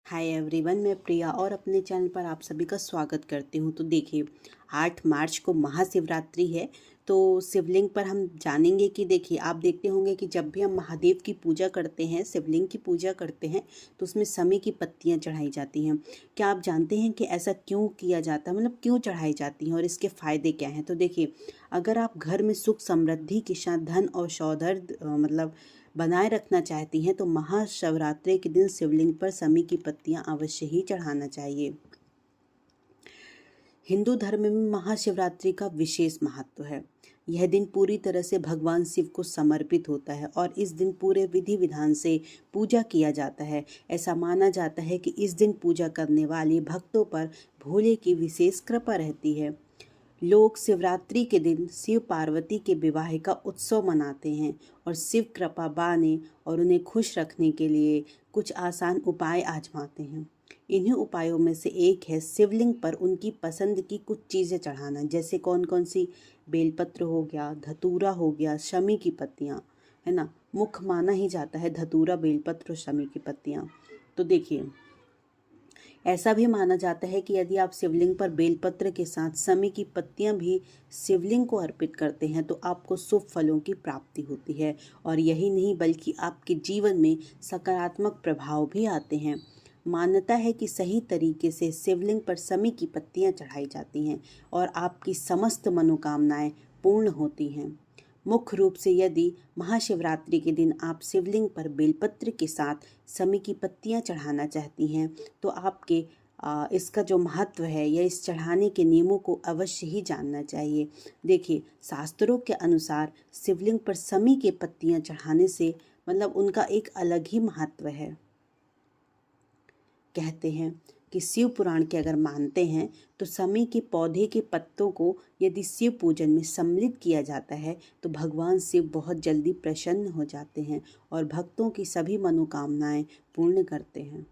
Hi everyone, मैं प्रिया और अपने चैनल पर आप सभी का स्वागत करती हूँ। तो देखिए, 8 मार्च को महाशिवरात्रि है। तो शिवलिंग पर हम जानेंगे कि देखिए, आप देखते होंगे कि जब भी हम महादेव की पूजा करते हैं, शिवलिंग की पूजा करते हैं, तो उसमें समी की पत्तियाँ चढ़ाई जाती हैं। क्या आप जानते हैं कि ऐसा क्यों किया जाता है, मतलब क्यों चढ़ाई जाती हैं और इसके फ़ायदे क्या हैं? तो देखिए, अगर आप घर में सुख समृद्धि के साथ धन और सौहार्द मतलब बनाए रखना चाहती हैं तो महाशिवरात्रि के दिन शिवलिंग पर समी की पत्तियां अवश्य ही चढ़ाना चाहिए। हिंदू धर्म में महाशिवरात्रि का विशेष महत्व है। यह दिन पूरी तरह से भगवान शिव को समर्पित होता है और इस दिन पूरे विधि विधान से पूजा किया जाता है। ऐसा माना जाता है कि इस दिन पूजा करने वाले भक्तों पर भोले की विशेष कृपा रहती है। लोग शिवरात्रि के दिन शिव पार्वती के विवाह का उत्सव मनाते हैं और शिव कृपा पाने और उन्हें खुश रखने के लिए कुछ आसान उपाय आजमाते हैं। इन्हीं उपायों में से एक है शिवलिंग पर उनकी पसंद की कुछ चीज़ें चढ़ाना। जैसे कौन कौन सी? बेलपत्र हो गया, धतूरा हो गया, शमी की पत्तियाँ, है ना। मुख्य माना ही जाता है धतूरा, बेलपत्र और शमी की पत्तियाँ। तो देखिए, ऐसा भी माना जाता है कि यदि आप शिवलिंग पर बेलपत्र के साथ समी की पत्तियां भी शिवलिंग को अर्पित करते हैं तो आपको शुभ फलों की प्राप्ति होती है। और यही नहीं बल्कि आपके जीवन में सकारात्मक प्रभाव भी आते हैं। मान्यता है कि सही तरीके से शिवलिंग पर समी की पत्तियां चढ़ाई जाती हैं और आपकी समस्त मनोकामनाएं पूर्ण होती हैं। मुख्य रूप से यदि महाशिवरात्रि के दिन आप शिवलिंग पर बेलपत्र के साथ समी की पत्तियां चढ़ाना चाहती हैं तो आपके इसका जो महत्व है या इस चढ़ाने के नियमों को अवश्य ही जानना चाहिए। देखिए, शास्त्रों के अनुसार शिवलिंग पर समी के पत्तियां चढ़ाने से मतलब उनका एक अलग ही महत्व है। कहते हैं कि शिव पुराण के अगर मानते हैं तो समी के पौधे के पत्तों को यदि शिव पूजन में सम्मिलित किया जाता है तो भगवान शिव बहुत जल्दी प्रसन्न हो जाते हैं और भक्तों की सभी मनोकामनाएं पूर्ण करते हैं।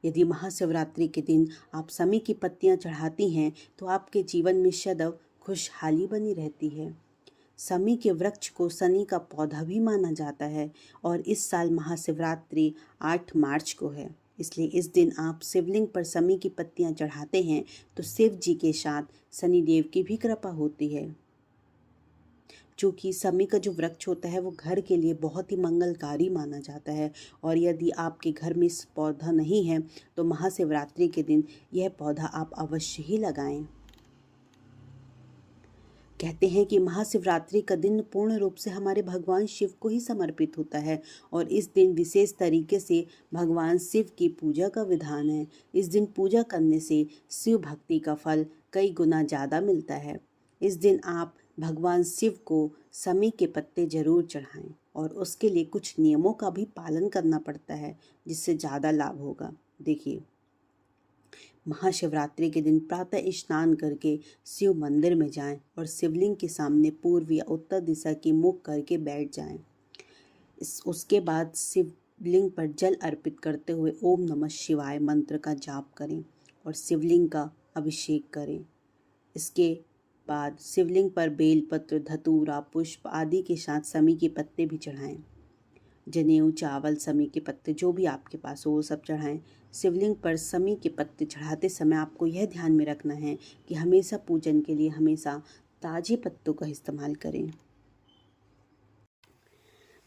यदि महाशिवरात्रि के दिन आप समी की पत्तियां चढ़ाती हैं तो आपके जीवन में सदैव खुशहाली बनी रहती है। समी के वृक्ष को शनि का पौधा भी माना जाता है और इस साल महाशिवरात्रि 8 मार्च को है। इसलिए इस दिन आप शिवलिंग पर समी की पत्तियां चढ़ाते हैं तो शिव जी के साथ शनिदेव की भी कृपा होती है। चूँकि समी का जो वृक्ष होता है वो घर के लिए बहुत ही मंगलकारी माना जाता है और यदि आपके घर में इस पौधा नहीं है तो महाशिवरात्रि के दिन यह पौधा आप अवश्य ही लगाएं। कहते हैं कि महाशिवरात्रि का दिन पूर्ण रूप से हमारे भगवान शिव को ही समर्पित होता है और इस दिन विशेष तरीके से भगवान शिव की पूजा का विधान है। इस दिन पूजा करने से शिव भक्ति का फल कई गुना ज़्यादा मिलता है। इस दिन आप भगवान शिव को समी के पत्ते जरूर चढ़ाएं और उसके लिए कुछ नियमों का भी पालन करना पड़ता है जिससे ज़्यादा लाभ होगा। देखिए, महाशिवरात्रि के दिन प्रातः स्नान करके शिव मंदिर में जाएं और शिवलिंग के सामने पूर्व या उत्तर दिशा की मुख करके बैठ जाएं। उसके बाद शिवलिंग पर जल अर्पित करते हुए ओम नमः शिवाय मंत्र का जाप करें और शिवलिंग का अभिषेक करें। इसके बाद शिवलिंग पर बेलपत्र, धतूरा, पुष्प आदि के साथ समी के पत्ते भी चढ़ाएं। जनेऊ, चावल, समी के पत्ते जो भी आपके पास हो वो सब चढ़ाएं। शिवलिंग पर समी के पत्ते चढ़ाते समय आपको यह ध्यान में रखना है कि हमेशा पूजन के लिए हमेशा ताजे पत्तों का इस्तेमाल करें।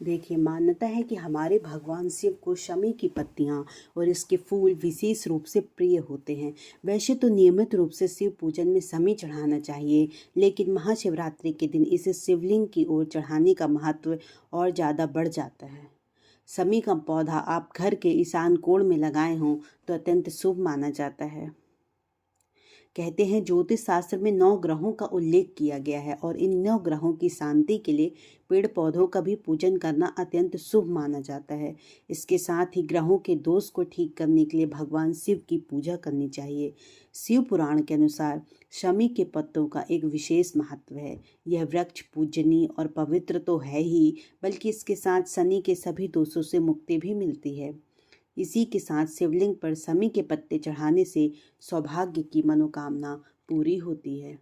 देखिए, मान्यता है कि हमारे भगवान शिव को शमी की पत्तियां और इसके फूल विशेष रूप से प्रिय होते हैं। वैसे तो नियमित रूप से शिव पूजन में शमी चढ़ाना चाहिए, लेकिन महाशिवरात्रि के दिन इसे शिवलिंग की ओर चढ़ाने का महत्व और ज़्यादा बढ़ जाता है। शमी का पौधा आप घर के ईशान कोण में लगाए हों तो अत्यंत शुभ माना जाता है। कहते हैं ज्योतिष शास्त्र में 9 ग्रहों का उल्लेख किया गया है और इन 9 ग्रहों की शांति के लिए पेड़ पौधों का भी पूजन करना अत्यंत शुभ माना जाता है। इसके साथ ही ग्रहों के दोष को ठीक करने के लिए भगवान शिव की पूजा करनी चाहिए। शिव पुराण के अनुसार शमी के पत्तों का एक विशेष महत्व है। यह वृक्ष पूजनीय और पवित्र तो है ही, बल्कि इसके साथ शनि के सभी दोषों से मुक्ति भी मिलती है। इसी के साथ शिवलिंग पर समी के पत्ते चढ़ाने से सौभाग्य की मनोकामना पूरी होती है।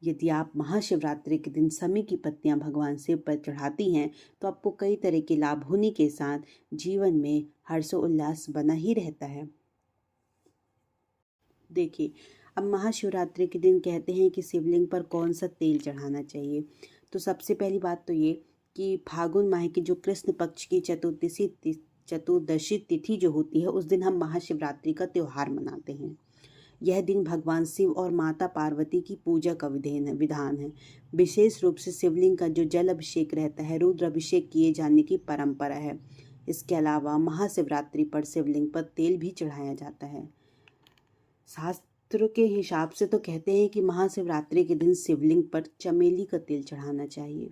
यदि आप महाशिवरात्रि के दिन समी की पत्तियां भगवान शिव पर चढ़ाती हैं तो आपको कई तरह के लाभ होने के साथ जीवन में हर्षोल्लास बना ही रहता है। देखिए, अब महाशिवरात्रि के दिन कहते हैं कि शिवलिंग पर कौन सा तेल चढ़ाना चाहिए। तो सबसे पहली बात तो ये कि फागुन माह की जो कृष्ण पक्ष की चतुर्दशी तिथि जो होती है, उस दिन हम महाशिवरात्रि का त्यौहार मनाते हैं। यह दिन भगवान शिव और माता पार्वती की पूजा का विधान है। विशेष रूप से शिवलिंग का जो जल अभिषेक रहता है, रुद्र अभिषेक किए जाने की परंपरा है। इसके अलावा महाशिवरात्रि पर शिवलिंग पर तेल भी चढ़ाया जाता है। शास्त्र के हिसाब से तो कहते हैं कि महाशिवरात्रि के दिन शिवलिंग पर चमेली का तेल चढ़ाना चाहिए।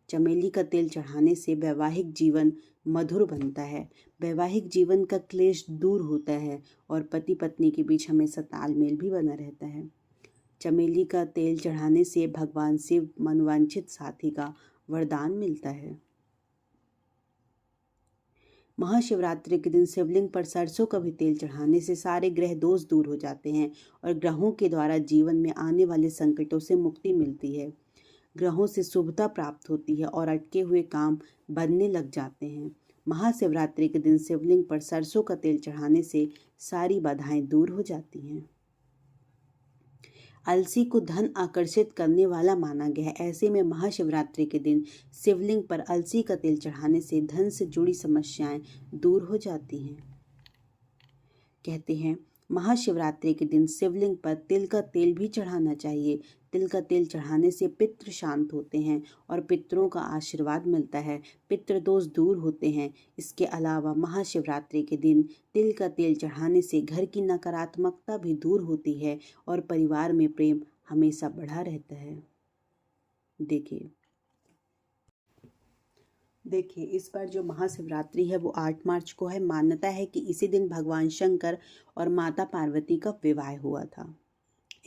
चमेली का तेल चढ़ाने से वैवाहिक जीवन मधुर बनता है, वैवाहिक जीवन का क्लेश दूर होता है और पति पत्नी के बीच हमेशा तालमेल भी बना रहता है। चमेली का तेल चढ़ाने से भगवान शिव मनोवांछित साथी का वरदान मिलता है। महाशिवरात्रि के दिन शिवलिंग पर सरसों का भी तेल चढ़ाने से सारे ग्रह दोष दूर हो जाते हैं और ग्रहों के द्वारा जीवन में आने वाले संकटों से मुक्ति मिलती है। ग्रहों से शुभता प्राप्त होती है और अटके हुए काम बनने लग जाते हैं। महाशिवरात्रि के दिन शिवलिंग पर सरसों का तेल चढ़ाने से सारी बाधाएं दूर हो जाती हैं। अलसी को धन आकर्षित करने वाला माना गया है। ऐसे में महाशिवरात्रि के दिन शिवलिंग पर अलसी का तेल चढ़ाने से धन से जुड़ी समस्याएं दूर हो जाती हैं। कहते हैं महाशिवरात्रि के दिन शिवलिंग पर तिल का तेल भी चढ़ाना चाहिए। तिल का तेल चढ़ाने से पितृ शांत होते हैं और पितरों का आशीर्वाद मिलता है, पितृ दोष दूर होते हैं। इसके अलावा महाशिवरात्रि के दिन तिल का तेल चढ़ाने से घर की नकारात्मकता भी दूर होती है और परिवार में प्रेम हमेशा बढ़ा रहता है। देखिए, इस बार जो महाशिवरात्रि है वो 8 मार्च को है। मान्यता है कि इसी दिन भगवान शंकर और माता पार्वती का विवाह हुआ था।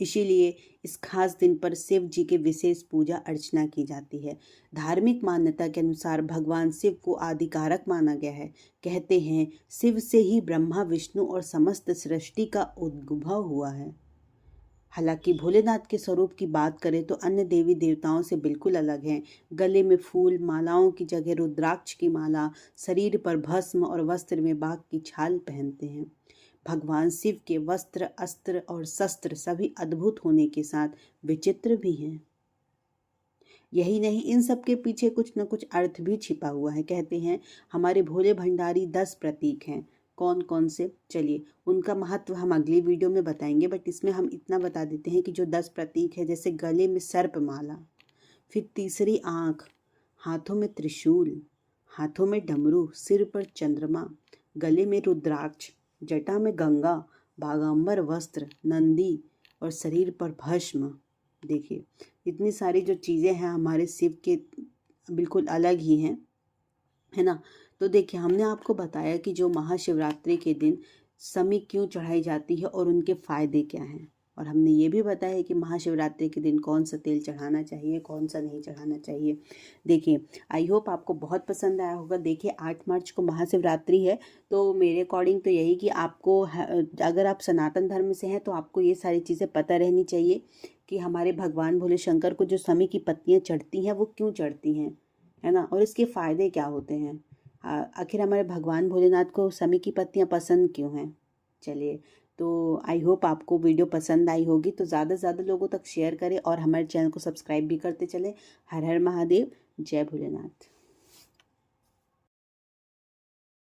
इसीलिए इस खास दिन पर शिव जी के विशेष पूजा अर्चना की जाती है। धार्मिक मान्यता के अनुसार भगवान शिव को आदिकारक माना गया है। कहते हैं शिव से ही ब्रह्मा, विष्णु और समस्त सृष्टि का उद्भव हुआ है। हालांकि भोलेनाथ के स्वरूप की बात करें तो अन्य देवी देवताओं से बिल्कुल अलग हैं। गले में फूल, मालाओं की जगह रुद्राक्ष की माला, शरीर पर भस्म और वस्त्र में बाघ की छाल पहनते हैं। भगवान शिव के वस्त्र, अस्त्र और शस्त्र सभी अद्भुत होने के साथ विचित्र भी हैं। यही नहीं, इन सब के पीछे कुछ न कुछ अर्थ भी छिपा हुआ है। कहते हैं हमारे भोले भंडारी 10 प्रतीक हैं। कौन कौन से, चलिए उनका महत्व हम अगली वीडियो में बताएंगे, बट इसमें हम इतना बता देते हैं कि जो 10 प्रतीक है, जैसे गले में सर्प माला, फिर तीसरी आँख, हाथों में त्रिशूल, हाथों में डमरू, सिर पर चंद्रमा, गले में रुद्राक्ष, जटा में गंगा, बागांबर वस्त्र, नंदी और शरीर पर भस्म। देखिए इतनी सारी जो चीज़ें हैं हमारे शिव के बिल्कुल अलग ही हैं, है ना। तो देखिए हमने आपको बताया कि जो महाशिवरात्रि के दिन समी क्यों चढ़ाई जाती है और उनके फ़ायदे क्या हैं, और हमने ये भी बताया कि महाशिवरात्रि के दिन कौन सा तेल चढ़ाना चाहिए, कौन सा नहीं चढ़ाना चाहिए। देखिए आई होप आपको बहुत पसंद आया होगा। देखिए 8 मार्च को महाशिवरात्रि है, तो मेरे अकॉर्डिंग तो यही कि आपको अगर आप सनातन धर्म से हैं तो आपको ये सारी चीज़ें पता रहनी चाहिए कि हमारे भगवान भोले शंकर को जो समी की पत्तियाँ चढ़ती हैं वो क्यों चढ़ती हैं, है ना, और इसके फ़ायदे क्या होते हैं। आखिर हमारे भगवान भोलेनाथ को समी की पत्तियाँ पसंद क्यों हैं। चलिए, तो आई होप आपको वीडियो पसंद आई होगी, तो ज़्यादा से ज़्यादा लोगों तक शेयर करें और हमारे चैनल को सब्सक्राइब भी करते चलें। हर हर महादेव, जय भोलेनाथ।